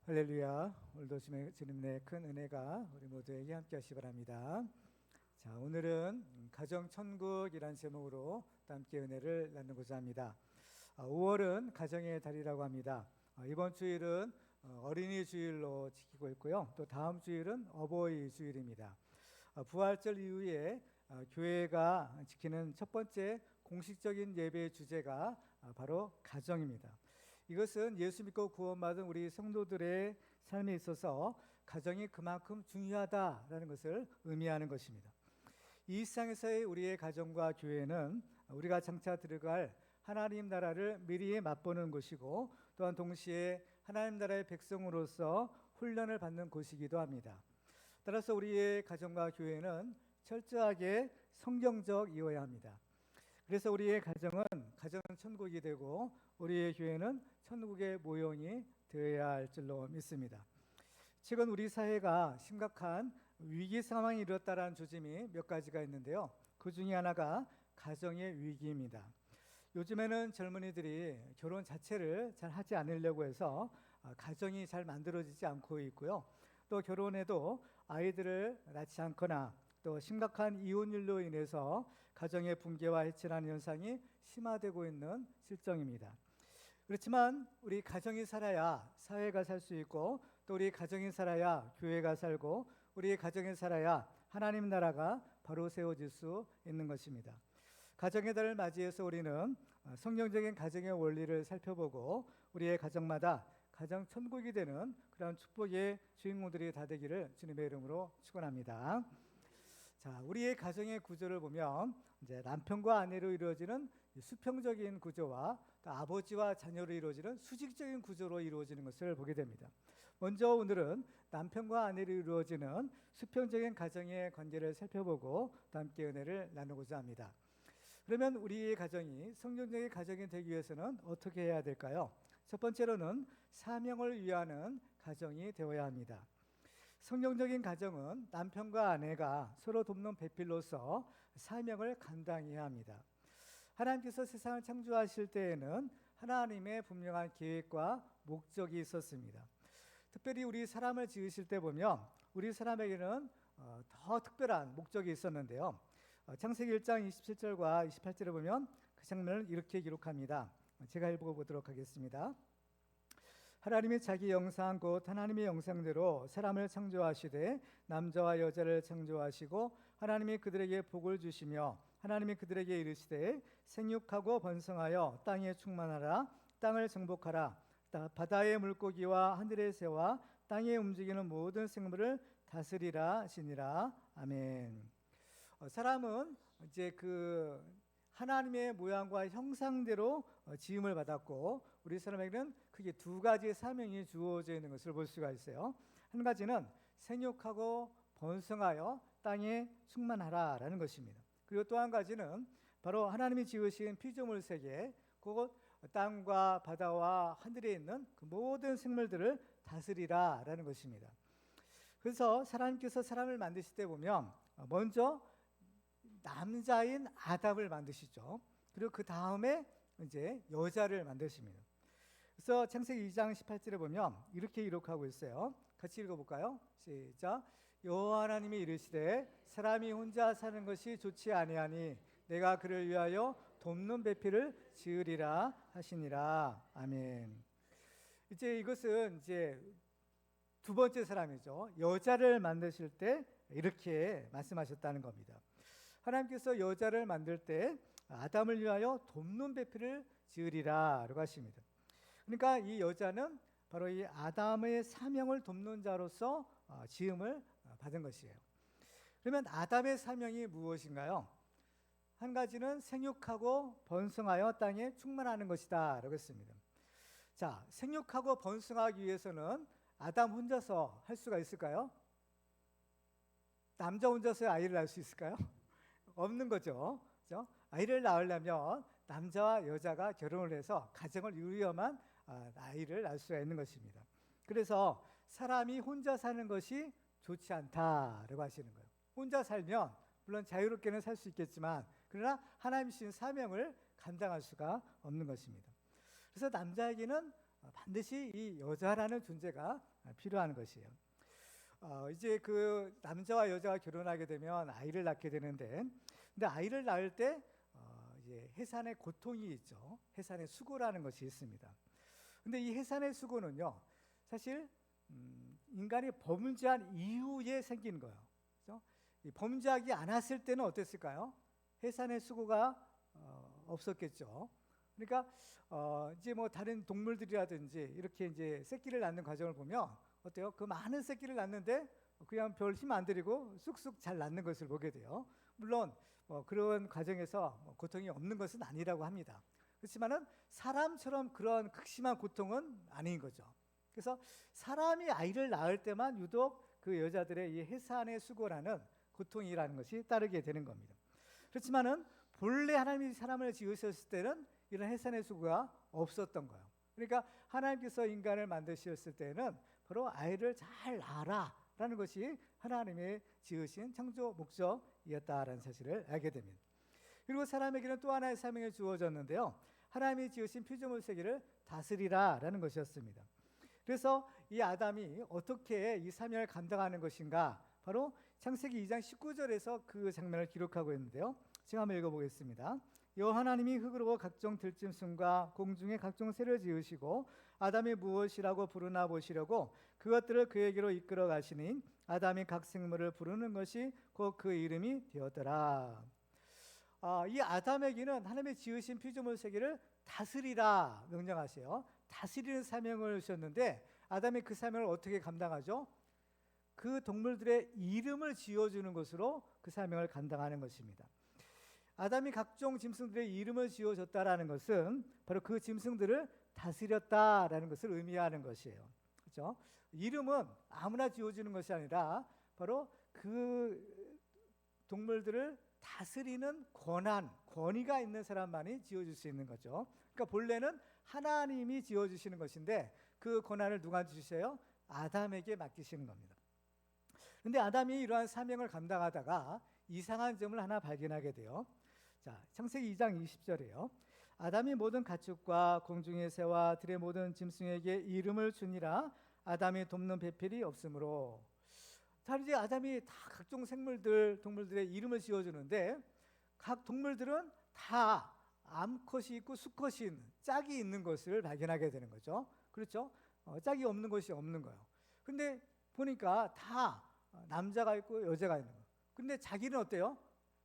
할렐루야. 오늘도 주님의 큰 은혜가 우리 모두에게 함께 하시기 바랍니다. 자, 오늘은 가정천국이라는 제목으로 또 함께 은혜를 나누고자 합니다. 5월은 가정의 달이라고 합니다. 이번 주일은 어린이 주일로 지키고 있고요. 또 다음 주일은 어버이 주일입니다. 부활절 이후에 교회가 지키는 첫 번째 공식적인 예배의 주제가 바로 가정입니다. 이것은 예수 믿고 구원받은 우리 성도들의 삶에 있어서 가정이 그만큼 중요하다라는 것을 의미하는 것입니다. 이 세상에서의 우리의 가정과 교회는 우리가 장차 들어갈 하나님 나라를 미리 맛보는 곳이고, 또한 동시에 하나님 나라의 백성으로서 훈련을 받는 곳이기도 합니다. 따라서 우리의 가정과 교회는 철저하게 성경적이어야 합니다. 그래서 우리의 가정은 천국이 되고, 우리의 교회는 천국의 모형이 되어야 할 줄로 믿습니다. 최근 우리 사회가 심각한 위기 상황에 이르렀다는 조짐이 몇 가지가 있는데요. 그 중에 하나가 가정의 위기입니다. 요즘에는 젊은이들이 결혼 자체를 잘 하지 않으려고 해서 가정이 잘 만들어지지 않고 있고요. 또 결혼해도 아이들을 낳지 않거나 또 심각한 이혼율로 인해서 가정의 붕괴와 해체라는 현상이 심화되고 있는 실정입니다. 그렇지만 우리 가정이 살아야 사회가 살 수 있고, 또 우리 가정이 살아야 교회가 살고, 우리 가정이 살아야 하나님 나라가 바로 세워질 수 있는 것입니다. 가정의 달을 맞이해서 우리는 성경적인 가정의 원리를 살펴보고, 우리의 가정마다 가정 천국이 되는 그런 축복의 주인공들이 다 되기를 주님의 이름으로 축원합니다. 자, 우리의 가정의 구조를 보면 이제 남편과 아내로 이루어지는 수평적인 구조와 또 아버지와 자녀로 이루어지는 수직적인 구조로 이루어지는 것을 보게 됩니다. 먼저 오늘은 남편과 아내로 이루어지는 수평적인 가정의 관계를 살펴보고 또 함께 은혜를 나누고자 합니다. 그러면 우리의 가정이 성경적인 가정이 되기 위해서는 어떻게 해야 될까요? 첫 번째로는 사명을 위하는 가정이 되어야 합니다. 성경적인 가정은 남편과 아내가 서로 돕는 배필로서 사명을 감당해야 합니다. 하나님께서 세상을 창조하실 때에는 하나님의 분명한 계획과 목적이 있었습니다. 특별히 우리 사람을 지으실 때 보면 우리 사람에게는 더 특별한 목적이 있었는데요. 창세기 1장 27절과 28절에 보면 그 장면을 이렇게 기록합니다. 제가 읽어보도록 하겠습니다. 하나님이 자기 영상 곧 하나님의 영상대로 사람을 창조하시되 남자와 여자를 창조하시고, 하나님이 그들에게 복을 주시며 하나님이 그들에게 이르시되 생육하고 번성하여 땅에 충만하라, 땅을 정복하라, 바다의 물고기와 하늘의 새와 땅에 움직이는 모든 생물을 다스리라 하시니라. 아멘. 사람은 이제 그 하나님의 모양과 형상대로 지음을 받았고, 우리 사람에게는 크게 두 가지의 사명이 주어져 있는 것을 볼 수가 있어요. 한 가지는 생육하고 번성하여 땅에 충만하라라는 것입니다. 그리고 또 한 가지는 바로 하나님이 지으신 피조물 세계, 곧 땅과 바다와 하늘에 있는 그 모든 생물들을 다스리라라는 것입니다. 그래서 하나님께서 사람을 만드실 때 보면 먼저 남자인 아담을 만드시죠. 그리고 그 다음에 이제 여자를 만드십니다. 그래서 창세기 2장 18절에 보면 이렇게 기록하고 있어요. 같이 읽어볼까요? 시작. 여호와 하나님이 이르시되 사람이 혼자 사는 것이 좋지 아니하니 내가 그를 위하여 돕는 배필을 지으리라 하시니라. 아멘. 이제 이것은 이제 두 번째 사람이죠. 여자를 만드실 때 이렇게 말씀하셨다는 겁니다. 하나님께서 여자를 만들 때 아담을 위하여 돕는 배필을 지으리라라고 하십니다. 그러니까 이 여자는 바로 이 아담의 사명을 돕는 자로서 지음을 받은 것이에요. 그러면 아담의 사명이 무엇인가요? 한 가지는 생육하고 번성하여 땅에 충만하는 것이다 라고 했습니다. 자, 생육하고 번성하기 위해서는 아담 혼자서 할 수가 있을까요? 남자 혼자서 아이를 낳을 수 있을까요? 없는 거죠. 그렇죠? 아이를 낳으려면 남자와 여자가 결혼을 해서 가정을 이루어야만 아이를 낳을 수가 있는 것입니다. 그래서 사람이 혼자 사는 것이 좋지 않다라고 하시는 거예요. 혼자 살면 물론 자유롭게는 살 수 있겠지만, 그러나 하나님 주신 사명을 감당할 수가 없는 것입니다. 그래서 남자에게는 반드시 이 여자라는 존재가 필요한 것이에요. 이제 그 남자와 여자가 결혼하게 되면 아이를 낳게 되는데, 근데 아이를 낳을 때 이제 해산의 고통이 있죠. 해산의 수고라는 것이 있습니다. 근데 이 해산의 수고는요, 사실 인간이 범죄한 이후에 생긴 거예요. 그렇죠? 이 범죄하지 않았을 때는 어땠을까요? 해산의 수고가 없었겠죠. 그러니까 이제 뭐 다른 동물들이라든지 이렇게 이제 새끼를 낳는 과정을 보면 어때요? 그 많은 새끼를 낳는데 그냥 별 힘 안 들이고 쑥쑥 잘 낳는 것을 보게 돼요. 물론 그런 과정에서 고통이 없는 것은 아니라고 합니다. 그렇지만은 사람처럼 그런 극심한 고통은 아닌 거죠. 그래서 사람이 아이를 낳을 때만 유독 그 여자들의 이 해산의 수고라는 고통이라는 것이 따르게 되는 겁니다. 그렇지만은 본래 하나님이 사람을 지으셨을 때는 이런 해산의 수고가 없었던 거예요. 그러니까 하나님께서 인간을 만드셨을 때는 바로 아이를 잘 낳아라라는 것이 하나님의 지으신 창조 목적이었다라는 사실을 알게 됩니다. 그리고 사람에게는 또 하나의 사명이 주어졌는데요, 하나님이 지으신 피조물 세계를 다스리라라는 것이었습니다. 그래서 이 아담이 어떻게 이 사명을 감당하는 것인가, 바로 창세기 2장 19절에서 그 장면을 기록하고 있는데요, 제가 한번 읽어보겠습니다. 여호와 하나님이 흙으로 각종 들짐승과 공중의 각종 새를 지으시고 아담이 무엇이라고 부르나 보시려고 그것들을 그에게로 이끌어 가시니 아담이 각 생물을 부르는 것이 곧 그 이름이 되었더라. 이 아담에게는 하나님의 지으신 피조물 세계를 다스리라 명령하세요. 다스리는 사명을 주셨는데 아담이 그 사명을 어떻게 감당하죠? 그 동물들의 이름을 지어주는 것으로 그 사명을 감당하는 것입니다. 아담이 각종 짐승들의 이름을 지어줬다라는 것은 바로 그 짐승들을 다스렸다라는 것을 의미하는 것이에요. 그렇죠? 이름은 아무나 지어주는 것이 아니라 바로 그 동물들을 다스리는 권위가 있는 사람만이 지어줄 수 있는 거죠. 그러니까 본래는 하나님이 지어주시는 것인데 그 권한을 누가 주세요? 아담에게 맡기시는 겁니다. 그런데 아담이 이러한 사명을 감당하다가 이상한 점을 하나 발견하게 돼요. 자, 창세기 2장 20절이에요. 아담이 모든 가축과 공중의 새와 들의 모든 짐승에게 이름을 주니라. 아담이 돕는 배필이 없으므로. 자, 이제 아담이 다 각종 생물들, 동물들의 이름을 지어주는데 각 동물들은 다 암컷이 있고 수컷이 있는, 짝이 있는 것을 발견하게 되는 거죠. 그렇죠? 짝이 없는 것이 없는 거예요. 근데 보니까 다 남자가 있고 여자가 있는 거예요. 근데 자기는 어때요?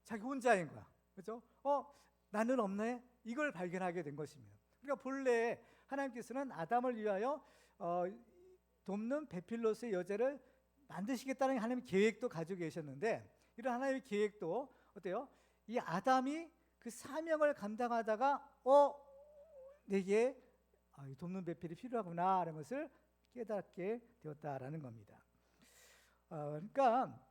자기 혼자인 거야. 그렇죠? 나는 없네? 이걸 발견하게 된 것입니다. 그러니까 본래 하나님께서는 아담을 위하여 돕는 베필로스의 여자를 만드시겠다는 하나님의 계획도 가지고 계셨는데, 이런 하나님의 계획도 어때요? 이 아담이 그 사명을 감당하다가 내게 돕는 배필이 필요하구나 하는 것을 깨닫게 되었다라는 겁니다. 그러니까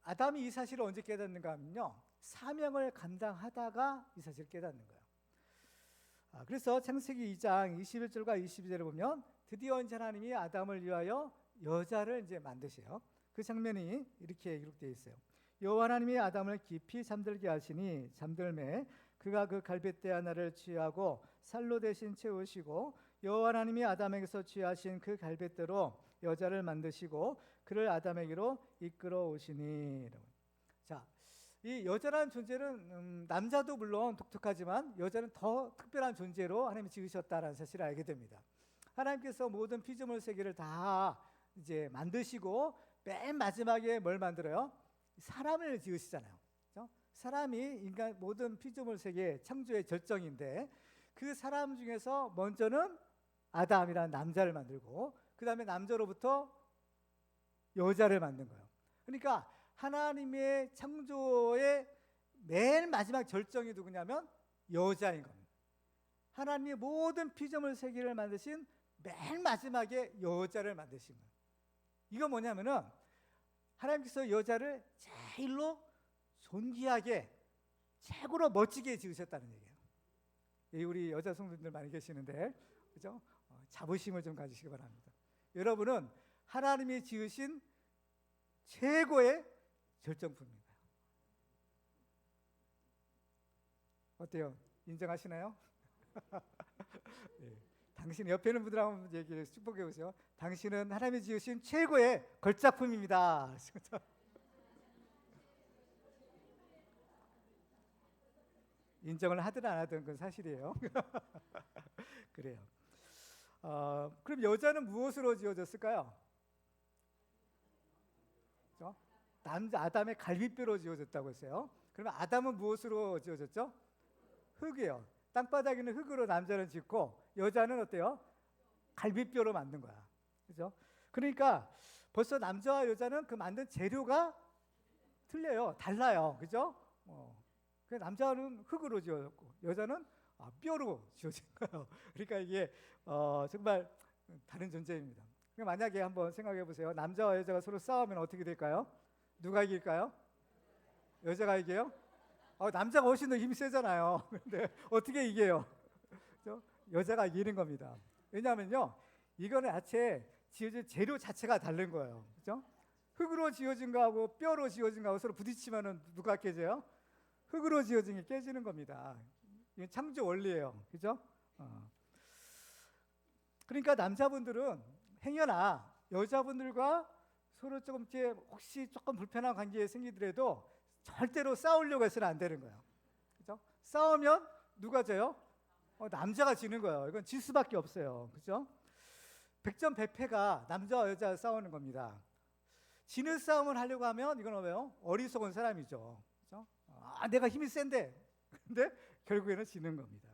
아담이 이 사실을 언제 깨닫는가 하면요, 사명을 감당하다가 이 사실을 깨닫는 거예요. 그래서 창세기 2장 21절과 22절을 보면 드디어 이제 하나님이 아담을 위하여 여자를 이제 만드세요. 그 장면이 이렇게 기록되어 있어요. 여호와 하나님이 아담을 깊이 잠들게 하시니 잠들매 그가 그 갈빗대 하나를 취하고 살로 대신 채우시고 여호와 하나님이 아담에게서 취하신 그 갈빗대로 여자를 만드시고 그를 아담에게로 이끌어 오시니. 자, 이 여자라는 존재는 남자도 물론 독특하지만 여자는 더 특별한 존재로 하나님이 지으셨다는 사실을 알게 됩니다. 하나님께서 모든 피조물 세계를 다 이제 만드시고 맨 마지막에 뭘 만들어요? 사람을 지으시잖아요. 그렇죠? 사람이 인간 모든 피조물 세계 창조의 절정인데 그 사람 중에서 먼저는 아담이라는 남자를 만들고 그 다음에 남자로부터 여자를 만든 거예요. 그러니까 하나님의 창조의 맨 마지막 절정이 누구냐면 여자인 겁니다. 하나님이 모든 피조물 세계를 만드신 맨 마지막에 여자를 만드신 거예요. 이거 뭐냐면은 하나님께서 여자를 제일로 존귀하게 최고로 멋지게 지으셨다는 얘기예요. 우리 여자 성도님들 많이 계시는데, 그죠? 자부심을 좀 가지시기 바랍니다. 여러분은 하나님이 지으신 최고의 절정품입니다. 어때요? 인정하시나요? 네. 당신 옆에 있는 분들 한번 얘기를 축복해 보세요. 당신은 하나님이 지으신 최고의 걸작품입니다. 인정을 하든 안 하든 그건 사실이에요. 그래요. 그럼 여자는 무엇으로 지어졌을까요? 그렇죠? 남자 아담의 갈비뼈로 지어졌다고 했어요. 그러면 아담은 무엇으로 지어졌죠? 흙이요. 땅바닥에 있는 흙으로 남자는 짓고 여자는 어때요? 갈비뼈로 만든 거야. 그죠? 그러니까 벌써 남자와 여자는 그 만든 재료가 틀려요. 달라요. 그죠? 그 남자는 흙으로 지어졌고 여자는 뼈로 지어진 거예요. 그러니까 이게 정말 다른 존재입니다. 만약에 한번 생각해 보세요. 남자와 여자가 서로 싸우면 어떻게 될까요? 누가 이길까요? 여자가 이겨요? 남자가 훨씬 더 힘이 세잖아요. 근데 어떻게 이겨요? 그렇죠? 여자가 이기는 겁니다. 왜냐하면요, 이거는 자체 지어진 재료 자체가 다른 거예요. 그렇죠? 흙으로 지어진 거하고 뼈로 지어진 거하고 서로 부딪히면은 누가 깨져요? 흙으로 지어진 게 깨지는 겁니다. 이게 창조 원리예요. 그죠? 그러니까 남자분들은 행여나 여자분들과 서로 조금 혹시 조금 불편한 관계에 생기더라도 절대로 싸우려고 해서는 안 되는 거예요. 그죠? 싸우면 누가 져요? 남자가 지는 거예요. 이건 질 수밖에 없어요. 그죠? 백전백패가 남자와 여자가 싸우는 겁니다. 지는 싸움을 하려고 하면 이건 뭐예요? 어리석은 사람이죠. 그죠? 내가 힘이 센데 근데 결국에는 지는 겁니다.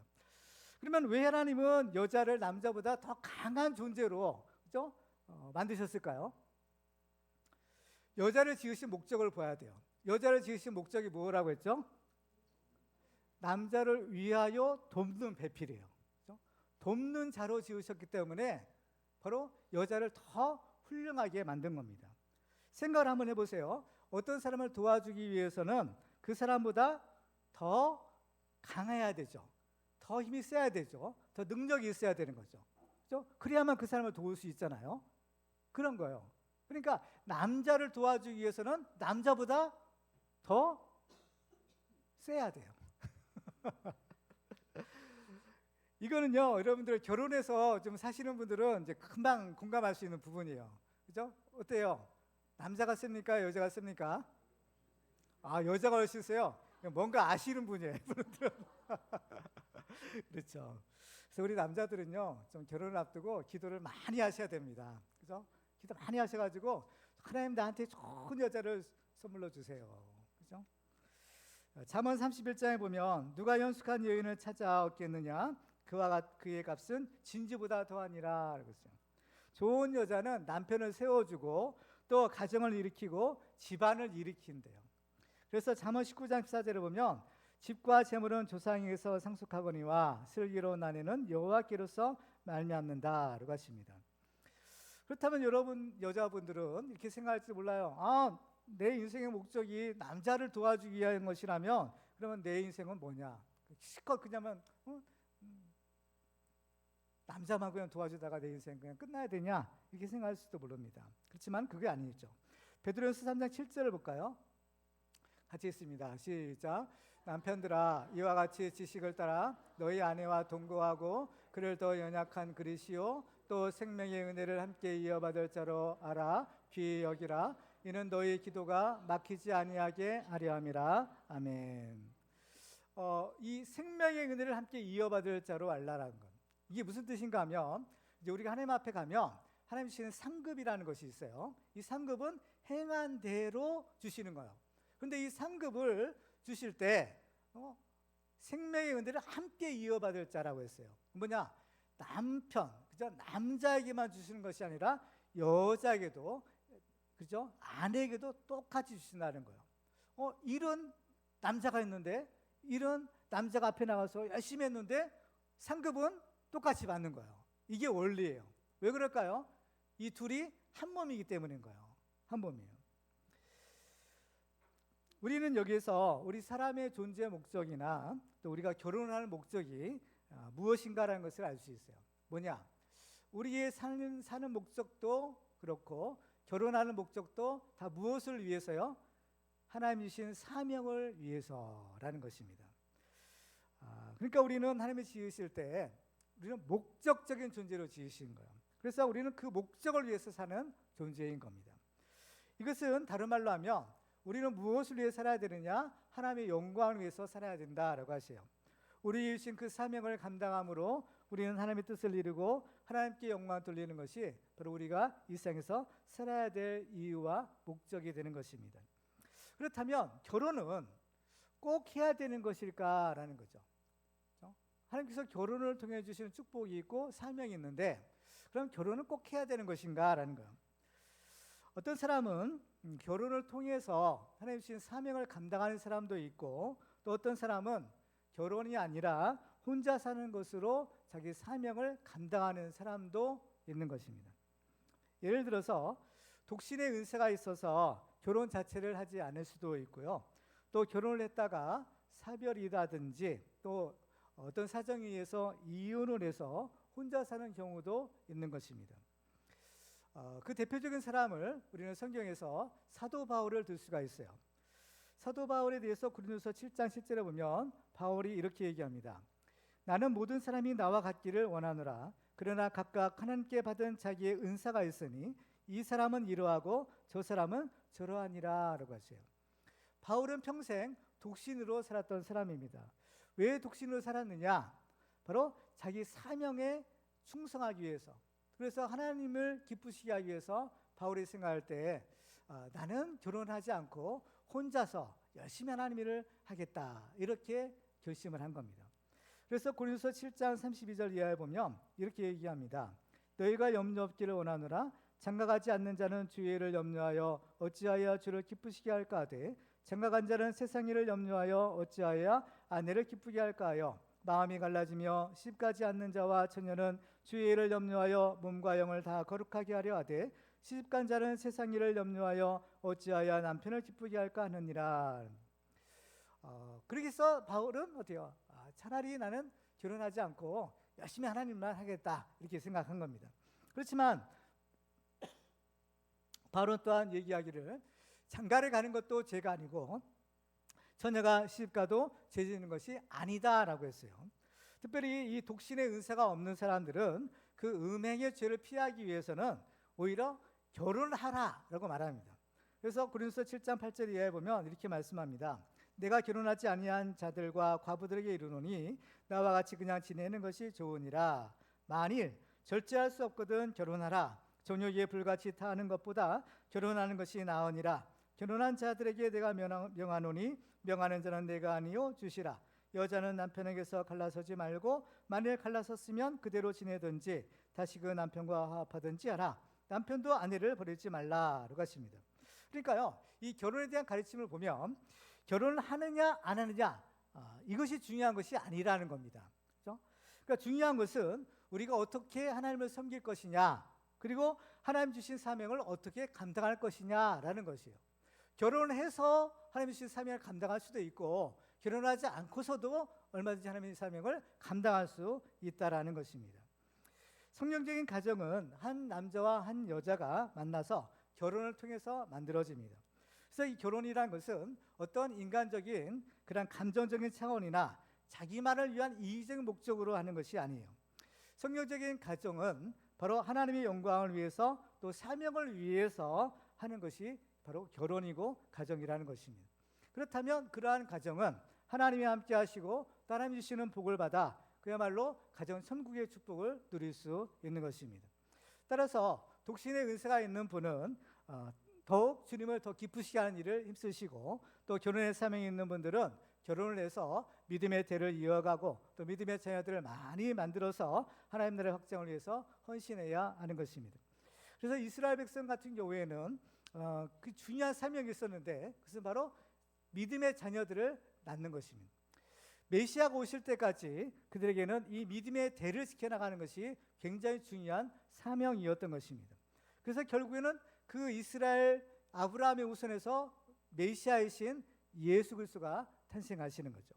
그러면 왜 하나님은 여자를 남자보다 더 강한 존재로 그죠? 만드셨을까요? 여자를 지으신 목적을 봐야 돼요. 여자를 지으신 목적이 뭐라고 했죠? 남자를 위하여 돕는 배필이에요. 그죠? 돕는 자로 지으셨기 때문에 바로 여자를 더 훌륭하게 만든 겁니다. 생각을 한번 해보세요. 어떤 사람을 도와주기 위해서는 그 사람보다 더 강해야 되죠. 더 힘이 세야 되죠. 더 능력이 있어야 되는 거죠. 그렇죠? 그래야만 그 사람을 도울 수 있잖아요. 그런 거예요. 그러니까 남자를 도와주기 위해서는 남자보다 더 세야 돼요. 이거는요, 여러분들 결혼해서 좀 사시는 분들은 이제 금방 공감할 수 있는 부분이에요. 그죠? 어때요? 남자가 셉니까? 여자가 셉니까? 여자가 훨씬 세요. 뭔가 아시는 분이에요. 그렇죠. 그래서 우리 남자들은요, 좀 결혼을 앞두고 기도를 많이 하셔야 됩니다. 그죠? 기도 많이 하셔가지고 하나님 나한테 좋은 여자를 선물로 주세요. 그죠? 잠언 31장에 보면 누가 연숙한 여인을 찾아 얻겠느냐? 그의 값은 진주보다 더하니라. 그랬어요. 좋은 여자는 남편을 세워주고 또 가정을 일으키고 집안을 일으킨대요. 그래서 잠언 19장 14절에 보면 집과 재물은 조상에게서 상속하거니와 슬기로운 아내는 여호와께로서 말미암는다라고 하십니다. 그렇다면 여러분 여자분들은 이렇게 생각할지 몰라요. 내 인생의 목적이 남자를 도와주기 위한 것이라면 그러면 내 인생은 뭐냐? 실컷 그냥 남자만 그냥 도와주다가 내 인생 그냥 끝나야 되냐? 이렇게 생각할 수도 모릅니다. 그렇지만 그게 아니죠. 베드로전서 3장 7절을 볼까요? 같이 읽습니다. 시작. 남편들아 이와 같이 지식을 따라 너희 아내와 동거하고 그를 더 연약한 그릇이요 또 생명의 은혜를 함께 이어받을 자로 알아 귀히 여기라. 이는 너희 기도가 막히지 아니하게 하려 함이라. 아멘. 이 생명의 은혜를 함께 이어받을 자로 알라라는 것. 이게 무슨 뜻인가 하면 이제 우리가 하나님 앞에 가면 하나님 주시는 상급이라는 것이 있어요. 이 상급은 행한 대로 주시는 거예요. 그런데 이 상급을 주실 때 생명의 은혜를 함께 이어받을 자라고 했어요. 뭐냐? 남편, 그죠? 남자에게만 주시는 것이 아니라 여자에게도, 그죠? 아내에게도 똑같이 주신다는 거예요. 이런 남자가 있는데, 이런 남자가 앞에 나가서 열심히 했는데 상급은 똑같이 받는 거예요. 이게 원리예요. 왜 그럴까요? 이 둘이 한 몸이기 때문인 거예요. 한 몸이에요. 우리는 여기에서 우리 사람의 존재 목적이나 또 우리가 결혼하는 목적이 무엇인가라는 것을 알 수 있어요. 뭐냐? 우리의 사는 목적도 그렇고 결혼하는 목적도 다 무엇을 위해서요? 하나님 주신 사명을 위해서라는 것입니다. 그러니까 우리는 하나님이 지으실 때 우리는 목적적인 존재로 지으신 거예요. 그래서 우리는 그 목적을 위해서 사는 존재인 겁니다. 이것은 다른 말로 하면 우리는 무엇을 위해 살아야 되느냐? 하나님의 영광을 위해서 살아야 된다라고 하세요. 우리 주신 그 사명을 감당함으로 우리는 하나님의 뜻을 이루고 하나님께 영광을 돌리는 것이 바로 우리가 이 세상에서 살아야 될 이유와 목적이 되는 것입니다. 그렇다면 결혼은 꼭 해야 되는 것일까라는 거죠. 하나님께서 결혼을 통해 주시는 축복이 있고 사명이 있는데 그럼 결혼은 꼭 해야 되는 것인가라는 거예요. 어떤 사람은 결혼을 통해서 하나님 주신 사명을 감당하는 사람도 있고 또 어떤 사람은 결혼이 아니라 혼자 사는 것으로 자기 사명을 감당하는 사람도 있는 것입니다. 예를 들어서 독신의 은사가 있어서 결혼 자체를 하지 않을 수도 있고요. 또 결혼을 했다가 사별이라든지 또 어떤 사정에 의해서 이혼을 해서 혼자 사는 경우도 있는 것입니다. 그 대표적인 사람을 우리는 성경에서 사도 바울을 들 수가 있어요. 사도 바울에 대해서 고린도서 7장 10절에 보면 바울이 이렇게 얘기합니다. 나는 모든 사람이 나와 같기를 원하노라. 그러나 각각 하나님께 받은 자기의 은사가 있으니 이 사람은 이러하고 저 사람은 저러하니라 라고 하세요. 바울은 평생 독신으로 살았던 사람입니다. 왜 독신으로 살았느냐? 바로 자기 사명에 충성하기 위해서. 그래서 하나님을 기쁘시게 하기 위해서 바울이 생각할 때 나는 결혼하지 않고 혼자서 열심히 하나님 일을 하겠다 이렇게 결심을 한 겁니다. 그래서 고린도서 7장 32절 이하에 보면 이렇게 얘기합니다. 너희가 염려 없기를 원하노라. 장가가지 않는 자는 주의 일을 염려하여 어찌하여 주를 기쁘시게 할까 하되 장가간 자는 세상 일을 염려하여 어찌하여 아내를 기쁘게 할까 하여 마음이 갈라지며 시집가지 않는 자와 처녀는 주의 일을 염려하여 몸과 영을 다 거룩하게 하려 하되 시집간 자는 세상 일을 염려하여 어찌하여 남편을 기쁘게 할까 하느니라. 그러기서 바울은 어때요? 차라리 나는 결혼하지 않고 열심히 하나님만 하겠다 이렇게 생각한 겁니다. 그렇지만 바울은 또한 얘기하기를 장가를 가는 것도 죄가 아니고 처녀가 시집가도 죄 짓는 것이 아니다라고 했어요. 특별히 이 독신의 은사가 없는 사람들은 그 음행의 죄를 피하기 위해서는 오히려 결혼하라라고 말합니다. 그래서 고린도서 7장 8절 이하에 보면 이렇게 말씀합니다. 내가 결혼하지 아니한 자들과 과부들에게 이르노니 나와 같이 그냥 지내는 것이 좋으니라. 만일 절제할 수 없거든 결혼하라. 정욕에 불같이 타하는 것보다 결혼하는 것이 나으니라. 결혼한 자들에게 내가 명하노니 명하는 자는 내가 아니요 주시라. 여자는 남편에게서 갈라서지 말고 만일 갈라섰으면 그대로 지내든지 다시 그 남편과 화합하든지 하라. 남편도 아내를 버리지 말라라고 하십니다. 그러니까요, 이 결혼에 대한 가르침을 보면 결혼을 하느냐 안 하느냐 이것이 중요한 것이 아니라는 겁니다. 그렇죠? 그러니까 중요한 것은 우리가 어떻게 하나님을 섬길 것이냐 그리고 하나님 주신 사명을 어떻게 감당할 것이냐라는 것이에요. 결혼해서 하나님 주신 사명을 감당할 수도 있고 결혼하지 않고서도 얼마든지 하나님의 사명을 감당할 수 있다라는 것입니다. 성경적인 가정은 한 남자와 한 여자가 만나서 결혼을 통해서 만들어집니다. 그래서 이 결혼이라는 것은 어떤 인간적인 그런 감정적인 차원이나 자기만을 위한 이기적 목적으로 하는 것이 아니에요. 성경적인 가정은 바로 하나님의 영광을 위해서 또 사명을 위해서 하는 것이 바로 결혼이고 가정이라는 것입니다. 그렇다면 그러한 가정은 하나님이 함께 하시고 하나님이 주시는 복을 받아 그야말로 가정 천국의 축복을 누릴 수 있는 것입니다. 따라서 독신의 은사가 있는 분은 더욱 주님을 더 기쁘시게 하는 일을 힘쓰시고 또 결혼의 사명이 있는 분들은 결혼을 해서 믿음의 대를 이어가고 또 믿음의 자녀들을 많이 만들어서 하나님 나라의 확장을 위해서 헌신해야 하는 것입니다. 그래서 이스라엘 백성 같은 경우에는 그 중요한 사명이 있었는데 그것은 바로 믿음의 자녀들을 낳는 것입니다. 메시아가 오실 때까지 그들에게는 이 믿음의 대를 지켜나가는 것이 굉장히 중요한 사명이었던 것입니다. 그래서 결국에는 그 이스라엘 아브라함의 후손에서 메시아이신 예수 그리스도가 탄생하시는 거죠.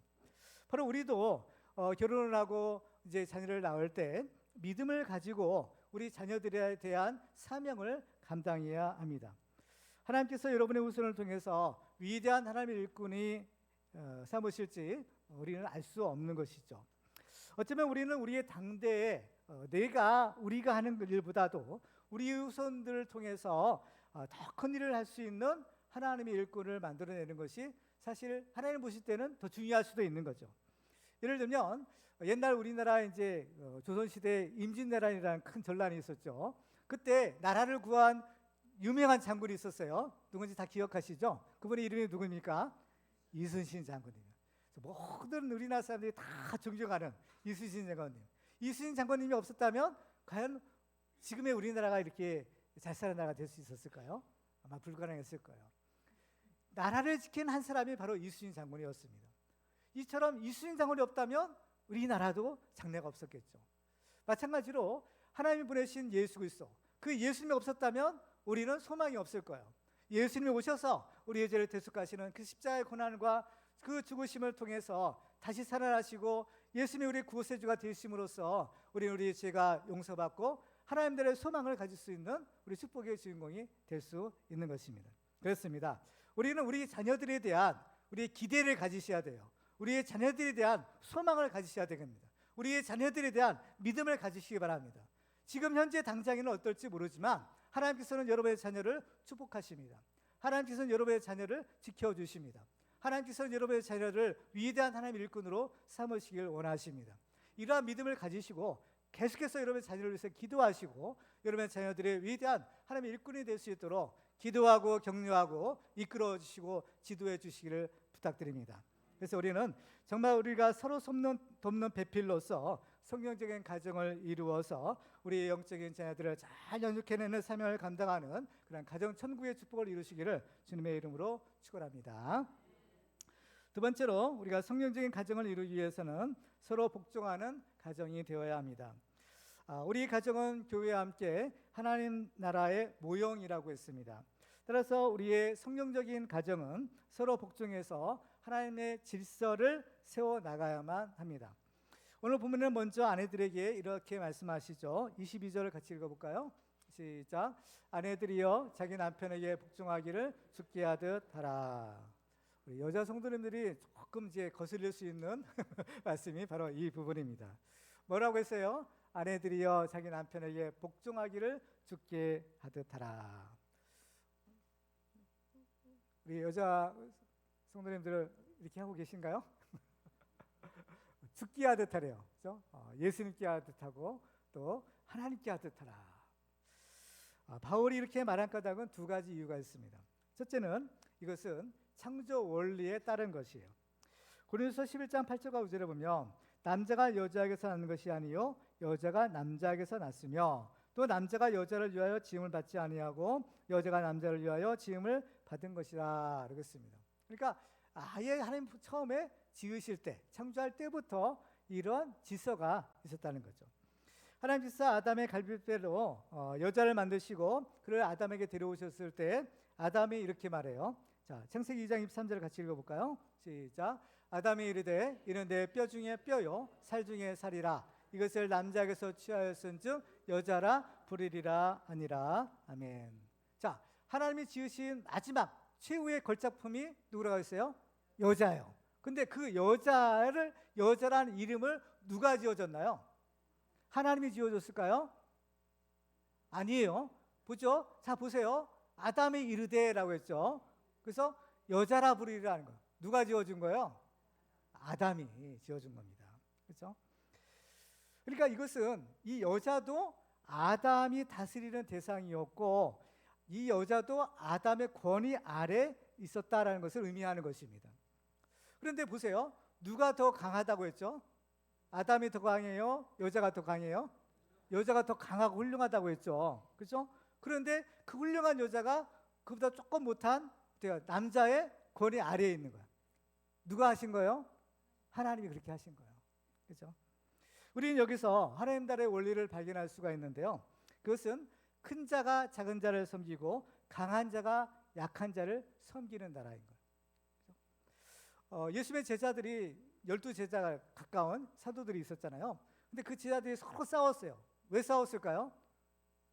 바로 우리도 결혼을 하고 이제 자녀를 낳을 때 믿음을 가지고 우리 자녀들에 대한 사명을 감당해야 합니다. 하나님께서 여러분의 후손을 통해서 위대한 하나님의 일꾼이 삼으실지 우리는 알 수 없는 것이죠. 어쩌면 우리는 우리의 당대에 우리가 하는 일보다도 우리 후손들을 통해서 더 큰 일을 할 수 있는 하나님의 일꾼을 만들어내는 것이 사실 하나님 보실 때는 더 중요할 수도 있는 거죠. 예를 들면 옛날 우리나라 이제 조선시대 임진왜란이라는 큰 전란이 있었죠. 그때 나라를 구한 유명한 장군이 있었어요. 누군지 다 기억하시죠? 그분의 이름이 누굽니까? 이순신 장군입니다. 모든 우리나라 사람들이 다 존경하는 이순신 장군님. 이순신 장군님이 없었다면 과연 지금의 우리나라가 이렇게 잘 사는 나라가 될 수 있었을까요? 아마 불가능했을 거예요. 나라를 지킨 한 사람이 바로 이순신 장군이었습니다. 이처럼 이순신 장군이 없다면 우리나라도 장래가 없었겠죠. 마찬가지로 하나님이 보내신 예수 그리스도, 그 예수님이 없었다면 우리는 소망이 없을 거예요. 예수님이 오셔서 우리의 죄를 대속하시는 그 십자가의 고난과 그 죽으심을 통해서 다시 살아나시고 예수님이 우리의 구원주가 되심으로써 우리는 우리의 죄가 용서받고 하나님들의 소망을 가질 수 있는 우리 축복의 주인공이 될 수 있는 것입니다. 그렇습니다. 우리는 우리 자녀들에 대한 우리의 기대를 가지셔야 돼요. 우리의 자녀들에 대한 소망을 가지셔야 되겠습니다. 우리의 자녀들에 대한 믿음을 가지시기 바랍니다. 지금 현재 당장에는 어떨지 모르지만 하나님께서는 여러분의 자녀를 축복하십니다. 하나님께서는 여러분의 자녀를 지켜주십니다. 하나님께서는 여러분의 자녀를 위대한 하나님의 일꾼으로 삼으시길 원하십니다. 이러한 믿음을 가지시고 계속해서 여러분의 자녀를 위해서 기도하시고 여러분의 자녀들의 위대한 하나님의 일꾼이 될 수 있도록 기도하고 격려하고 이끌어 주시고 지도해 주시기를 부탁드립니다. 그래서 우리는 정말 우리가 서로 돕는 배필로서 성경적인 가정을 이루어서 우리의 영적인 자녀들을 잘 연육해내는 사명을 감당하는 그런 가정 천국의 축복을 이루시기를 주님의 이름으로 축원합니다. 두 번째로 우리가 성경적인 가정을 이루기 위해서는 서로 복종하는 가정이 되어야 합니다. 우리 가정은 교회와 함께 하나님 나라의 모형이라고 했습니다. 따라서 우리의 성경적인 가정은 서로 복종해서 하나님의 질서를 세워나가야만 합니다. 오늘 본문은 먼저 아내들에게 이렇게 말씀하시죠. 22절을 같이 읽어볼까요? 시작. 아내들이여 자기 남편에게 복종하기를 주께 하듯 하라. 우리 여자 성도님들이 조금 이제 거슬릴 수 있는 말씀이 바로 이 부분입니다. 뭐라고 했어요? 아내들이여 자기 남편에게 복종하기를 주께 하듯 하라. 우리 여자 성도님들 이렇게 하고 계신가요? 죽게 하듯 하래요. 그렇죠? 예수님께 하듯 하고 또 하나님께 하듯 하라. 바울이 이렇게 말한 까닭은 두 가지 이유가 있습니다. 첫째는 이것은 창조 원리에 따른 것이에요. 고린도서 11장 8절과 9절에 보면 남자가 여자에게서 낳는 것이 아니요 여자가 남자에게서 났으며 또 남자가 여자를 위하여 지음을 받지 아니하고 여자가 남자를 위하여 지음을 받은 것이라 그러겠습니다. 그러니까 아예 하나님 처음에 지으실 때 창조할 때부터 이런 질서가 있었다는 거죠. 하나님께서 아담의 갈비뼈로 여자를 만드시고 그를 아담에게 데려오셨을 때 아담이 이렇게 말해요. 자, 창세기 2장 23절을 같이 읽어볼까요? 시작. 아담이 이르되 이는 내 뼈 중에 뼈요 살 중에 살이라 이것을 남자에게서 취하였은즉 여자라 부르리라 하니라. 아멘. 자, 하나님이 지으신 마지막 최후의 걸작품이 누구라고 했어요? 여자예요. 근데 그 여자라는 이름을 누가 지어줬나요? 하나님이 지어줬을까요? 아니에요. 보죠? 자, 보세요. 아담이 이르되라고 했죠. 그래서 여자라 부르리라는 거예요. 누가 지어준 거예요? 아담이 지어준 겁니다. 그렇죠? 그러니까 이것은 이 여자도 아담이 다스리는 대상이었고 이 여자도 아담의 권위 아래 있었다라는 것을 의미하는 것입니다. 그런데 보세요. 누가 더 강하다고 했죠? 아담이 더 강해요? 여자가 더 강해요? 여자가 더 강하고 훌륭하다고 했죠. 그렇죠? 그런데 그 훌륭한 여자가 그보다 조금 못한 남자의 권위 아래에 있는 거야. 누가 하신 거예요? 하나님이 그렇게 하신 거예요. 그렇죠? 우리는 여기서 하나님 나라의 원리를 발견할 수가 있는데요. 그것은 큰 자가 작은 자를 섬기고 강한 자가 약한 자를 섬기는 나라인 거예요. 예수님의 제자들이 12제자가 가까운 사도들이 있었잖아요. 근데 그 제자들이 서로 싸웠어요. 왜 싸웠을까요?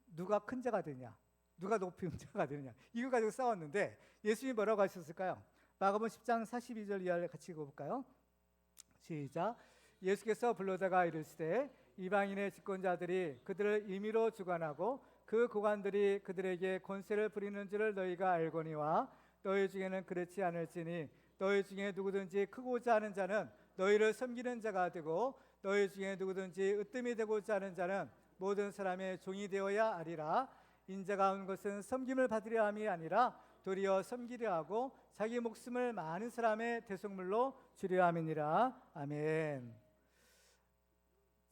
누가 큰 자가 되냐, 누가 높은 자가 되느냐 이거 가지고 싸웠는데 예수님이 뭐라고 하셨을까요? 마가복음 10장 42절 이하를 같이 읽어볼까요? 시작. 예수께서 불러다가 이르시되 이방인의 집권자들이 그들을 임의로 주관하고 그 고관들이 그들에게 권세를 부리는 줄을 너희가 알거니와 너희 중에는 그렇지 않을지니 너희 중에 누구든지 크고자 하는 자는 너희를 섬기는 자가 되고 너희 중에 누구든지 으뜸이 되고자 하는 자는 모든 사람의 종이 되어야 하리라. 인자가 온 것은 섬김을 받으려 함이 아니라 도리어 섬기려 하고 자기 목숨을 많은 사람의 대속물로 주려 함이니라. 아멘.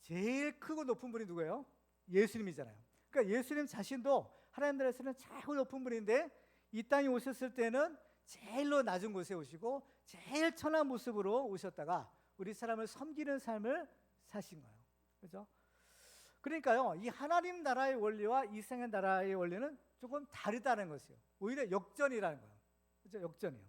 제일 크고 높은 분이 누구예요? 예수님이잖아요. 그러니까 예수님 자신도 하나님 나라에서는 최고 높은 분인데 이 땅에 오셨을 때는 제일로 낮은 곳에 오시고 제일 천한 모습으로 오셨다가 우리 사람을 섬기는 삶을 사신 거예요. 그렇죠? 그러니까요, 이 하나님 나라의 원리와 이 세상 나라의 원리는 조금 다르다는 것이에요. 오히려 역전이라는 거예요. 그렇죠? 역전이에요.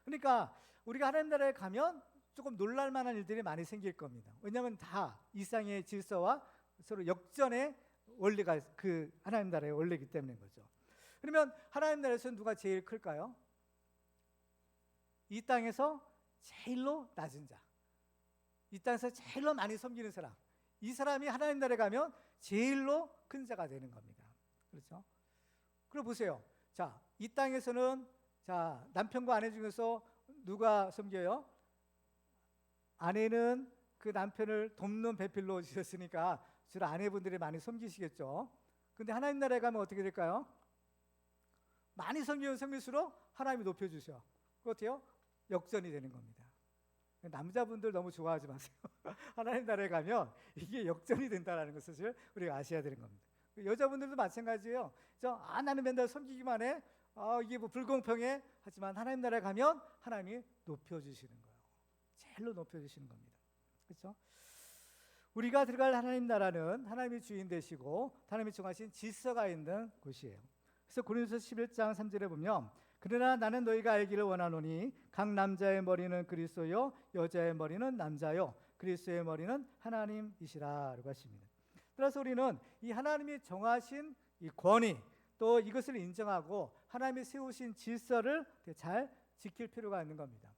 그러니까 우리가 하나님 나라에 가면 조금 놀랄 만한 일들이 많이 생길 겁니다. 왜냐하면 다 이 세상의 질서와 서로 역전의 원리가 그 하나님 나라의 원리이기 때문인 거죠. 그러면 하나님 나라에서는 누가 제일 클까요? 이 땅에서 제일로 낮은 자, 이 땅에서 제일로 많이 섬기는 사람, 이 사람이 하나님 나라에 가면 제일로 큰 자가 되는 겁니다. 그렇죠? 그럼 보세요. 자, 이 땅에서는 자, 남편과 아내 중에서 누가 섬겨요? 아내는 그 남편을 돕는 배필로 주셨으니까 주로 아내분들이 많이 섬기시겠죠. 근데 하나님 나라에 가면 어떻게 될까요? 많이 섬기면 섬길수록 하나님이 높여주셔. 그 어때요? 역전이 되는 겁니다. 남자분들 너무 좋아하지 마세요. 하나님 나라에 가면 이게 역전이 된다는 것을 우리가 아셔야 되는 겁니다. 여자분들도 마찬가지예요. 나는 맨날 섬기기만 해. 이게 뭐 불공평해. 하지만 하나님 나라에 가면 하나님이 높여주시는 거예요. 제일로 높여주시는 겁니다. 그렇죠? 우리가 들어갈 하나님 나라는 하나님이 주인 되시고 하나님이 정하신 질서가 있는 곳이에요. 그래서 고린도서 11장 3절에 보면 그러나 나는 너희가 알기를 원하노니 각 남자의 머리는 그리스도요 여자의 머리는 남자요 그리스도의 머리는 하나님이시라라고 하십니다. 따라서 우리는 이 하나님이 정하신 이 권위 또 이것을 인정하고 하나님이 세우신 질서를 잘 지킬 필요가 있는 겁니다.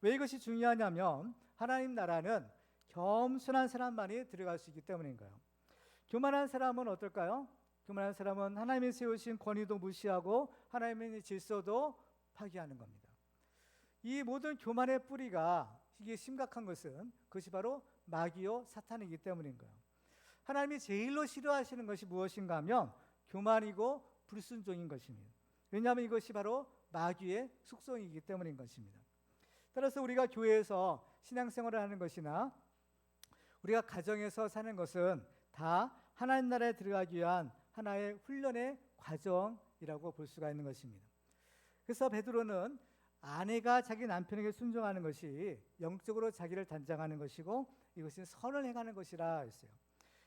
왜 이것이 중요하냐면 하나님 나라는 겸손한 사람만이 들어갈 수 있기 때문인 거예요. 교만한 사람은 어떨까요? 교만한 사람은 하나님이 세우신 권위도 무시하고 하나님의 질서도 파기하는 겁니다. 이 모든 교만의 뿌리가 이게 심각한 것은 그것이 바로 마귀요 사탄이기 때문인 거예요. 하나님이 제일로 싫어하시는 것이 무엇인가 하면 교만이고 불순종인 것입니다. 왜냐하면 이것이 바로 마귀의 속성이기 때문인 것입니다. 따라서 우리가 교회에서 신앙생활을 하는 것이나 우리가 가정에서 사는 것은 다 하나님 나라에 들어가기 위한 하나의 훈련의 과정이라고 볼 수가 있는 것입니다. 그래서 베드로는 아내가 자기 남편에게 순종하는 것이 영적으로 자기를 단장하는 것이고 이것은 선을 행하는 것이라 했어요.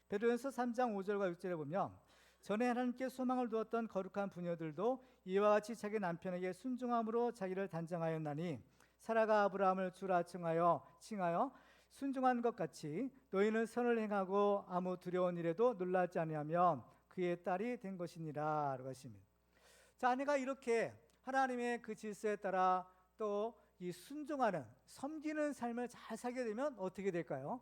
베드로전서 3장 5절과 6절에 보면 전에 하나님께 소망을 두었던 거룩한 부녀들도 이와 같이 자기 남편에게 순종함으로 자기를 단장하였나니 사라가 아브라함을 주라 칭하여 순종한 것 같이 너희는 선을 행하고 아무 두려운 일에도 놀라지 아니하면 그의 딸이 된 것이니라 라고 하십니다. 자, 아내가 이렇게 하나님의 그 질서에 따라 또 이 순종하는 섬기는 삶을 잘 살게 되면 어떻게 될까요?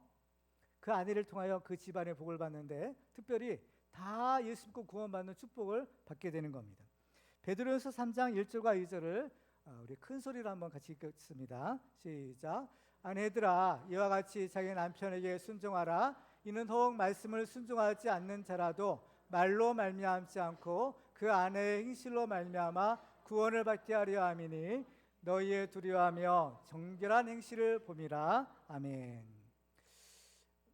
그 아내를 통하여 그 집안의 복을 받는데 특별히 다 예수 믿고 구원받는 축복을 받게 되는 겁니다. 베드로전서 3장 1절과 2절을 우리 큰 소리로 한번 같이 읽겠습니다. 시작. 아내들아 이와 같이 자기 남편에게 순종하라. 이는 혹 말씀을 순종하지 않는 자라도 말로 말미암지 않고 그 아내의 행실로 말미암아 구원을 받게 하려 함이니 너희의 두려워하며 정결한 행실을 봄이라. 아멘.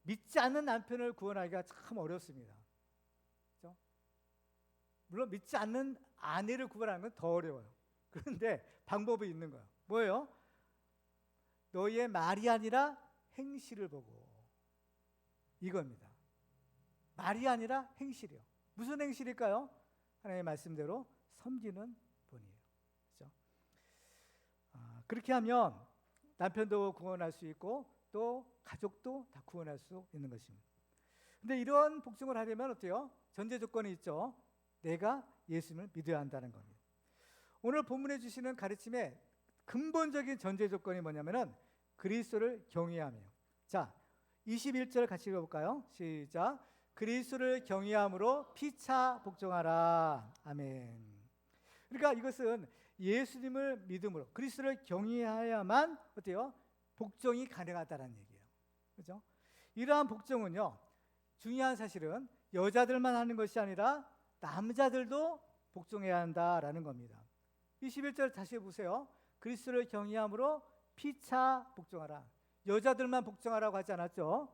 믿지 않는 남편을 구원하기가 참 어렵습니다. 그렇죠? 물론 믿지 않는 아내를 구원하는 건 더 어려워요. 그런데 방법이 있는 거예요. 뭐예요? 너희의 말이 아니라 행실을 보고, 이겁니다. 말이 아니라 행실이요. 무슨 행실일까요? 하나님의 말씀대로 섬기는 분이에요. 그렇죠? 그렇게 하면 남편도 구원할 수 있고 또 가족도 다 구원할 수 있는 것입니다. 근데 이런 복종을 하려면 어때요? 전제 조건이 있죠. 내가 예수님을 믿어야 한다는 겁니다. 오늘 본문에 주시는 가르침의 근본적인 전제 조건이 뭐냐면은 그리스도를 경외하며. 자, 21절 같이 읽어볼까요? 시작. 그리스도를 경외함으로 피차 복종하라. 아멘. 그러니까 이것은 예수님을 믿음으로 그리스도를 경외해야만 어때요? 복종이 가능하다는 얘기예요. 그렇죠? 이러한 복종은요, 중요한 사실은 여자들만 하는 것이 아니라 남자들도 복종해야 한다라는 겁니다. 21절 다시 보세요. 그리스도를 경외함으로 피차 복종하라. 여자들만 복종하라고 하지 않았죠?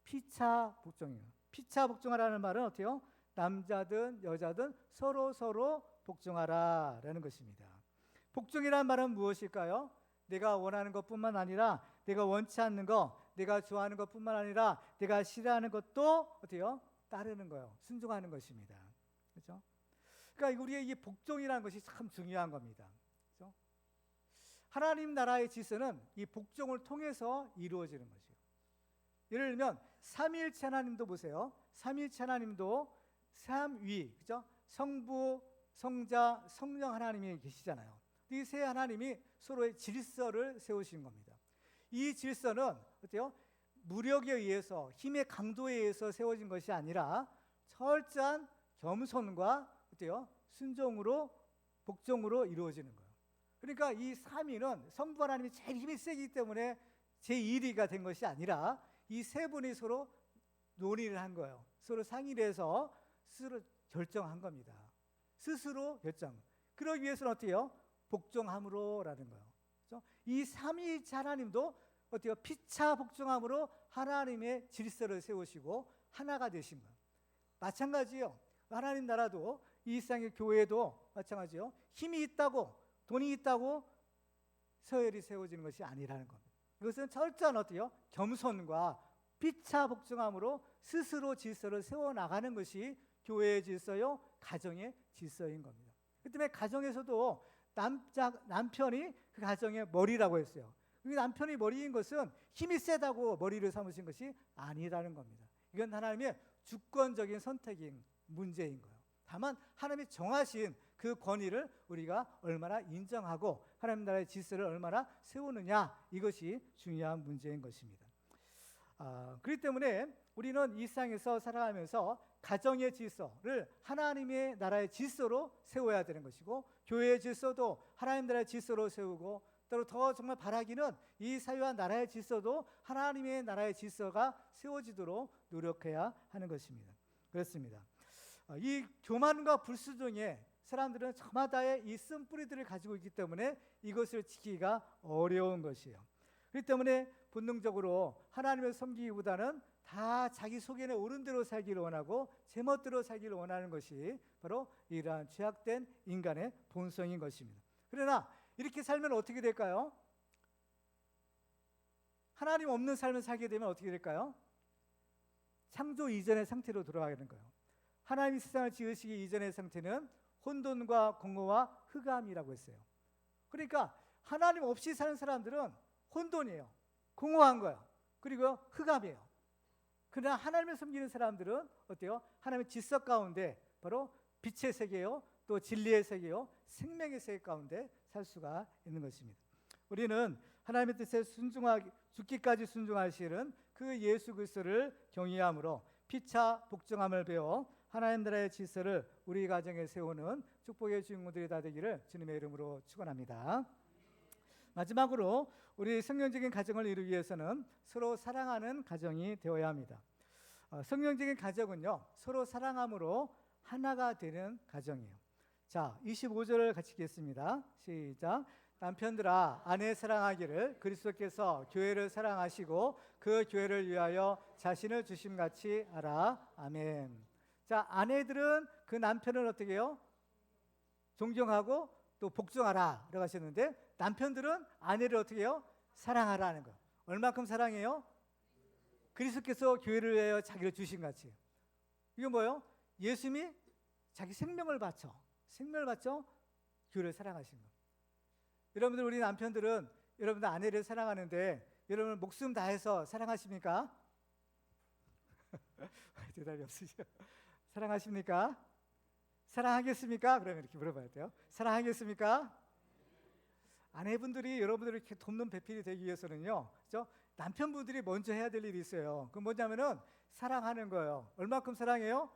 피차 복종이에요. 피차 복종하라는 말은 어때요? 남자든 여자든 서로 복종하라라는 것입니다. 복종이라는 말은 무엇일까요? 내가 원하는 것뿐만 아니라 내가 원치 않는 것, 내가 좋아하는 것뿐만 아니라 내가 싫어하는 것도 어때요? 따르는 거예요. 순종하는 것입니다. 그렇죠? 그러니까 우리의 이 복종이라는 것이 참 중요한 겁니다. 그렇죠? 하나님 나라의 질서는 이 복종을 통해서 이루어지는 것이에요. 예를 들면 삼위일체 하나님도 보세요. 삼위일체 하나님도 삼위, 그죠? 성부, 성자, 성령 하나님이 계시잖아요. 이 세 하나님이 서로의 질서를 세우신 겁니다. 이 질서는 어때요? 무력에 의해서, 힘의 강도에 의해서 세워진 것이 아니라 철저한 겸손과 어때요? 순종으로, 복종으로 이루어지는 거예요. 그러니까 이 삼위는 성부 하나님이 제일 힘이 세기 때문에 제1위가 된 것이 아니라 이 세 분이 서로 논의를 한 거예요. 서로 상의를 해서 스스로 결정한 겁니다. 스스로 결정. 그러기 위해서는 어때요? 복종함으로라는 거예요. 그렇죠? 이 삼위일체 하나님도 어때요? 피차 복종함으로 하나님의 질서를 세우시고 하나가 되신 거예요. 마찬가지예요. 하나님 나라도 이 세상의 교회도 마찬가지예요. 힘이 있다고, 돈이 있다고 서열이 세워지는 것이 아니라는 겁니다. 이것은 철저한 어때요? 겸손과 피차 복종함으로 스스로 질서를 세워나가는 것이 교회의 질서요, 가정의 질서인 겁니다. 그 때문에 가정에서도 남편이 그 가정의 머리라고 했어요. 그 남편이 머리인 것은 힘이 세다고 머리를 삼으신 것이 아니라는 겁니다. 이건 하나님의 주권적인 선택인 문제인 거예요. 다만 하나님이 정하신 그 권위를 우리가 얼마나 인정하고 하나님 나라의 질서를 얼마나 세우느냐, 이것이 중요한 문제인 것입니다. 그렇기 때문에 우리는 이 세상에서 살아가면서 가정의 질서를 하나님의 나라의 질서로 세워야 되는 것이고, 교회의 질서도 하나님 나라의 질서로 세우고, 또 더 정말 바라기는 이 사회와 나라의 질서도 하나님의 나라의 질서가 세워지도록 노력해야 하는 것입니다. 그렇습니다. 이 교만과 불순종에 사람들은 저마다의 이 쓴뿌리들을 가지고 있기 때문에 이것을 지키기가 어려운 것이에요. 그렇기 때문에 본능적으로 하나님을 섬기기보다는 다 자기 속에는 옳은 대로 살기를 원하고 제멋대로 살기를 원하는 것이 바로 이러한 죄악된 인간의 본성인 것입니다. 그러나 이렇게 살면 어떻게 될까요? 하나님 없는 삶을 살게 되면 어떻게 될까요? 창조 이전의 상태로 돌아가는 거예요. 하나님이 세상을 지으시기 이전의 상태는 혼돈과 공허와 흑암이라고 했어요. 그러니까 하나님 없이 사는 사람들은 혼돈이에요. 공허한 거예요. 그리고 흑암이에요. 그러나 하나님을 섬기는 사람들은 어때요? 하나님의 질서 가운데 바로 빛의 세계요, 또 진리의 세계요, 생명의 세계 가운데 살 수가 있는 것입니다. 우리는 하나님의 뜻에 죽기까지 순종하시는 그 예수 그리스도를 경외함으로 피차 복종함을 배워 하나님 나라의 질서를 우리 가정에 세우는 축복의 주인공들이 다 되기를 주님의 이름으로 축원합니다. 마지막으로 우리 성경적인 가정을 이루기 위해서는 서로 사랑하는 가정이 되어야 합니다. 성경적인 가정은요, 서로 사랑함으로 하나가 되는 가정이에요. 자, 25절을 같이 읽겠습니다. 시작. 남편들아, 아내 사랑하기를 그리스도께서 교회를 사랑하시고 그 교회를 위하여 자신을 주심같이 하라. 아멘. 자, 아내들은 그 남편을 어떻게 해요? 존경하고 또 복종하라 라고 하셨는데, 남편들은 아내를 어떻게 해요? 사랑하라는 거예요. 얼마큼 사랑해요? 그리스도께서 교회를 위하여 자기를 주심같이. 이게 뭐예요? 예수님이 자기 생명을 바쳐 교회를 사랑하신 거예요. 여러분들, 우리 남편들은 여러분들 아내를 사랑하는데 여러분 목숨 다해서 사랑하십니까? 대답이 없으시죠? 사랑하십니까? 사랑하겠습니까? 그러면 이렇게 물어봐야 돼요. 사랑하겠습니까? 아내분들이 여러분들을 이렇게 돕는 배필이 되기 위해서는요, 그렇죠? 남편분들이 먼저 해야 될 일이 있어요. 그건 뭐냐면은 사랑하는 거예요. 얼마큼 사랑해요?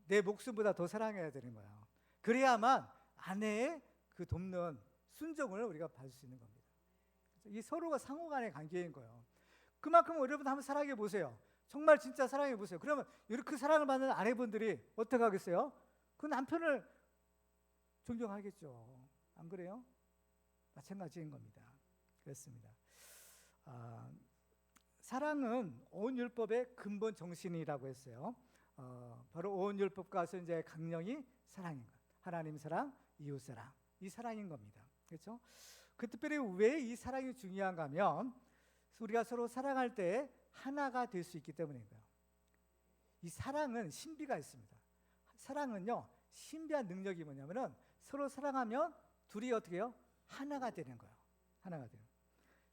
내 목숨보다 더 사랑해야 되는 거예요. 그래야만 아내의 그 돕는 순종을 우리가 받을 수 있는 겁니다. 이 서로가 상호간의 관계인 거예요. 그만큼 여러분 한번 사랑해 보세요. 정말 진짜 사랑해 보세요. 그러면 이렇게 사랑을 받는 아내분들이 어떻게 하겠어요? 그 남편을 존경하겠죠. 안 그래요? 마찬가지인 겁니다. 그렇습니다. 사랑은 오온율법의 근본 정신이라고 했어요. 바로 오온율법과서 이제 강령이 사랑인 것. 하나님 사랑, 이웃 사랑. 이 사랑인 겁니다. 그렇죠? 그 특별히 왜 이 사랑이 중요한가 하면 우리가 서로 사랑할 때 하나가 될 수 있기 때문인 거예요. 이 사랑은 신비가 있습니다. 사랑은요, 신비한 능력이 뭐냐면은 서로 사랑하면 둘이 어떻게 해요? 하나가 되는 거예요. 하나가 돼요.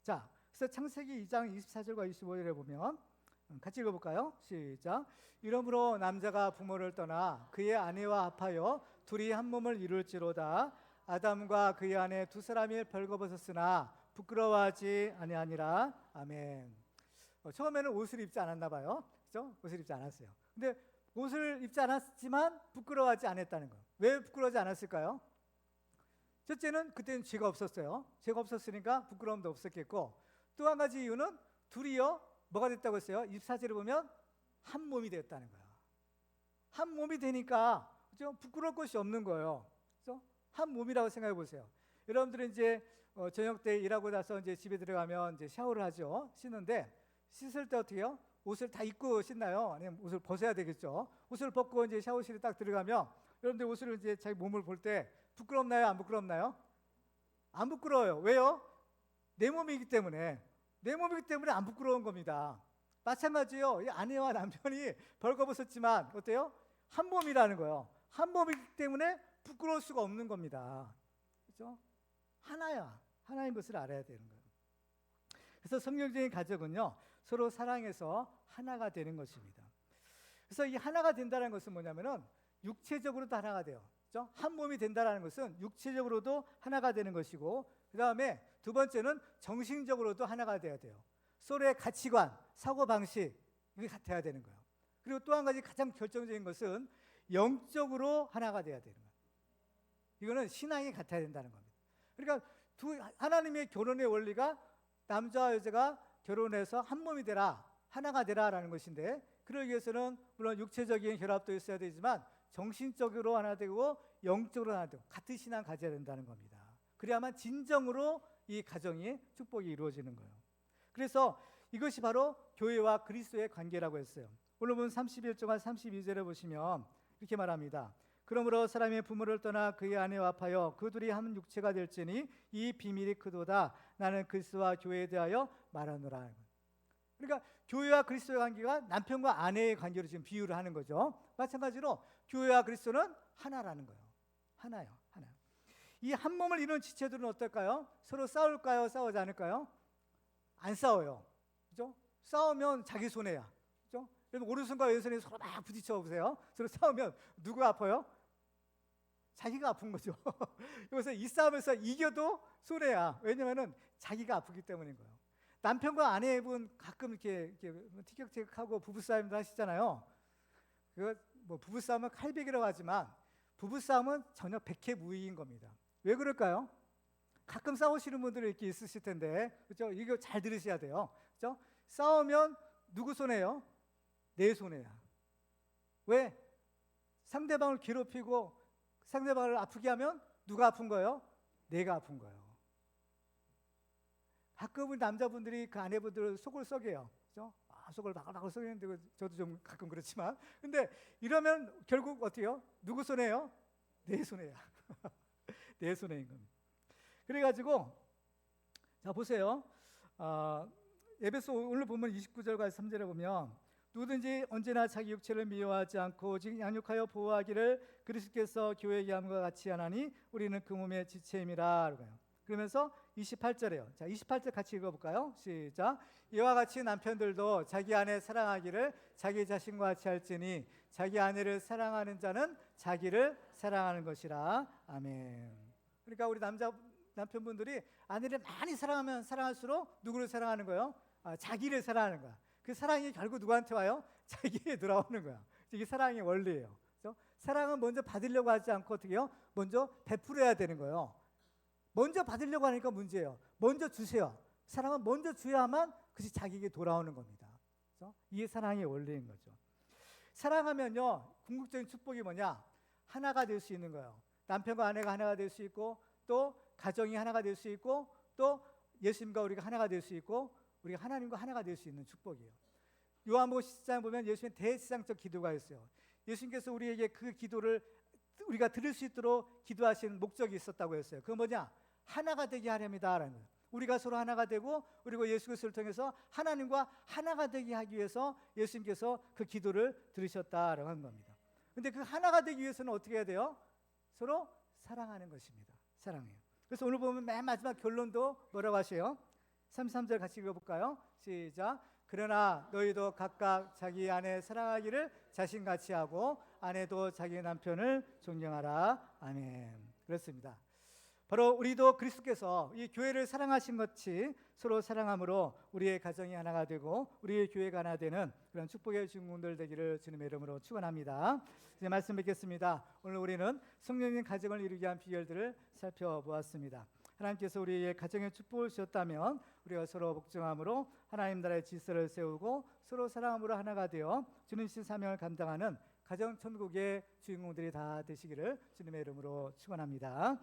자, 그래서 창세기 2장 24절과 25절에 보면 같이 읽어볼까요? 시작. 이러므로 남자가 부모를 떠나 그의 아내와 합하여 둘이 한 몸을 이룰지로다. 아담과 그의 아내 두 사람이 벌거벗었으나 부끄러워하지 아니하니라. 아멘. 처음에는 옷을 입지 않았나 봐요. 그렇죠? 옷을 입지 않았어요. 근데 옷을 입지 않았지만 부끄러워하지 않았다는 거예요. 왜 부끄러워하지 않았을까요? 첫째는 그때는 죄가 없었어요. 죄가 없었으니까 부끄러움도 없었겠고, 또 한 가지 이유는 둘이요 뭐가 됐다고 했어요? 24절에 보면 한 몸이 됐다는 거예요. 한 몸이 되니까 그렇죠? 부끄러울 것이 없는 거예요. 그렇죠? 한 몸이라고 생각해 보세요. 여러분들은 이제 저녁 때 일하고 나서 이제 집에 들어가면 이제 샤워를 하죠. 씻는데 씻을 때 어떻게 해요? 옷을 다 입고 씻나요? 아니면 옷을 벗어야 되겠죠. 옷을 벗고 이제 샤워실에 딱 들어가면 여러분들 옷을 이제 자기 몸을 볼 때 부끄럽나요? 안 부끄럽나요? 안 부끄러워요. 왜요? 내 몸이기 때문에. 내 몸이기 때문에 안 부끄러운 겁니다. 마찬가지요. 이 아내와 남편이 벌거벗었지만 어때요? 한 몸이라는 거예요. 한 몸이기 때문에 부끄러울 수가 없는 겁니다. 그렇죠? 하나야. 하나인 것을 알아야 되는 거예요. 그래서 성경적인 가족은요, 서로 사랑해서 하나가 되는 것입니다. 그래서 이 하나가 된다는 것은 뭐냐면은 육체적으로도 하나가 돼요. 그렇죠? 한 몸이 된다는 것은 육체적으로도 하나가 되는 것이고, 그 다음에 두 번째는 정신적으로도 하나가 돼야 돼요. 서로의 가치관, 사고방식 이게 같아야 되는 거예요. 그리고 또 한 가지 가장 결정적인 것은 영적으로 하나가 돼야 되는 거예요. 이거는 신앙이 같아야 된다는 겁니다. 그러니까 하나님의 결혼의 원리가 남자와 여자가 결혼해서 한 몸이 되라, 하나가 되라라는 것인데, 그러기 위해서는 물론 육체적인 결합도 있어야 되지만 정신적으로 하나 되고 영적으로 하나 되고 같은 신앙 가져야 된다는 겁니다. 그래야만 진정으로 이 가정이 축복이 이루어지는 거예요. 그래서 이것이 바로 교회와 그리스도의 관계라고 했어요. 오늘 본 31절과 32절에 보시면 이렇게 말합니다. 그러므로 사람의 부모를 떠나 그의 아내와 합하여 그 둘이 한 육체가 될지니 이 비밀이 크도다. 나는 그리스도와 교회에 대하여 말하노라. 그러니까 교회와 그리스도의 관계가 남편과 아내의 관계로 지금 비유를 하는 거죠. 마찬가지로 교회와 그리스도는 하나라는 거예요. 하나요, 하나. 이 한 몸을 이루는 지체들은 어떨까요? 서로 싸울까요? 싸우지 않을까요? 안 싸워요. 그죠? 싸우면 자기 손해야. 그죠? 그래서 오른손과 왼손이 서로 막 부딪혀 보세요. 서로 싸우면 누가 아파요? 자기가 아픈 거죠. 그래서 이 싸움에서 이겨도 손해야. 왜냐면은 자기가 아프기 때문인 거예요. 남편과 아내분 가끔 이렇게 티격태격하고 부부싸움도 하시잖아요. 그 뭐 부부싸움은 칼배기라고 하지만 부부싸움은 전혀 백해무익인 겁니다. 왜 그럴까요? 가끔 싸우시는 분들이 이렇게 있으실 텐데, 그렇죠? 이거 잘 들으셔야 돼요. 그렇죠? 싸우면 누구 손해요? 내 손해야. 왜? 상대방을 괴롭히고 상대방을 아프게 하면 누가 아픈 거예요? 내가 아픈 거예요. 가끔은 남자분들이 그 아내분들 속을 썩여요. 그렇죠? 속을 바글바글 썩이는데 저도 좀 가끔 그렇지만, 근데 이러면 결국 어떻게 해요? 누구 손해요? 내 손해야. 내 손해인 겁니다. 그래가지고 자 보세요. 에베소 오늘 보면 29절과 3절에 보면 누구든지 언제나 자기 육체를 미워하지 않고 오직 양육하여 보호하기를 그리스도께서 교회에게 함과 같이 하나니 우리는 그 몸의 지체임이라. 그러면서 28절에요. 자, 28절 같이 읽어볼까요? 시작. 이와 같이 남편들도 자기 아내 사랑하기를 자기 자신과 같이 할지니 자기 아내를 사랑하는 자는 자기를 사랑하는 것이라. 아멘. 그러니까 우리 남편분들이 아내를 많이 사랑하면 사랑할수록 누구를 사랑하는 거예요? 자기를 사랑하는 거야. 그 사랑이 결국 누구한테 와요? 자기에 돌아오는 거야. 이게 사랑의 원리예요. 그래서 사랑은 먼저 받으려고 하지 않고 어떻게 해요? 먼저 베풀어야 되는 거예요. 먼저 받으려고 하니까 문제예요. 먼저 주세요. 사랑은 먼저 줘야만 그것이 자기에게 돌아오는 겁니다. 그래서 이게 사랑의 원리인 거죠. 사랑하면요, 궁극적인 축복이 뭐냐? 하나가 될 수 있는 거예요. 남편과 아내가 하나가 될 수 있고, 또 가정이 하나가 될 수 있고, 또 예수님과 우리가 하나가 될 수 있고, 우리가 하나님과 하나가 될 수 있는 축복이에요. 요한복음 10장 보면 예수님의 대지상적 기도가 있어요. 예수님께서 우리에게 그 기도를 우리가 들을 수 있도록 기도하신 목적이 있었다고 했어요. 그건 뭐냐? 하나가 되게 하렵니다라는 거예요. 우리가 서로 하나가 되고, 그리고 예수 그리스도를 통해서 하나님과 하나가 되게 하기 위해서 예수님께서 그 기도를 들으셨다라고 하는 겁니다. 근데 그 하나가 되기 위해서는 어떻게 해야 돼요? 서로 사랑하는 것입니다. 사랑해요. 그래서 오늘 보면 맨 마지막 결론도 뭐라고 하세요? 33절 같이 읽어볼까요? 시작. 그러나 너희도 각각 자기 아내 사랑하기를 자신같이 하고 아내도 자기 남편을 존경하라. 아멘. 그렇습니다. 바로 우리도 그리스도께서 이 교회를 사랑하신 것이 서로 사랑함으로 우리의 가정이 하나가 되고 우리의 교회가 하나 되는 그런 축복의 주인공들 되기를 주님의 이름으로 축원합니다. 이제 말씀 뵙겠습니다. 오늘 우리는 성령님 가정을 이루게 한 비결들을 살펴보았습니다. 하나님께서 우리의 가정에 축복을 주셨다면 우리가 서로 복종함으로 하나님 나라의 질서를 세우고 서로 사랑함으로 하나가 되어 주님 신 사명을 감당하는 가정 천국의 주인공들이 다 되시기를 주님의 이름으로 축원합니다.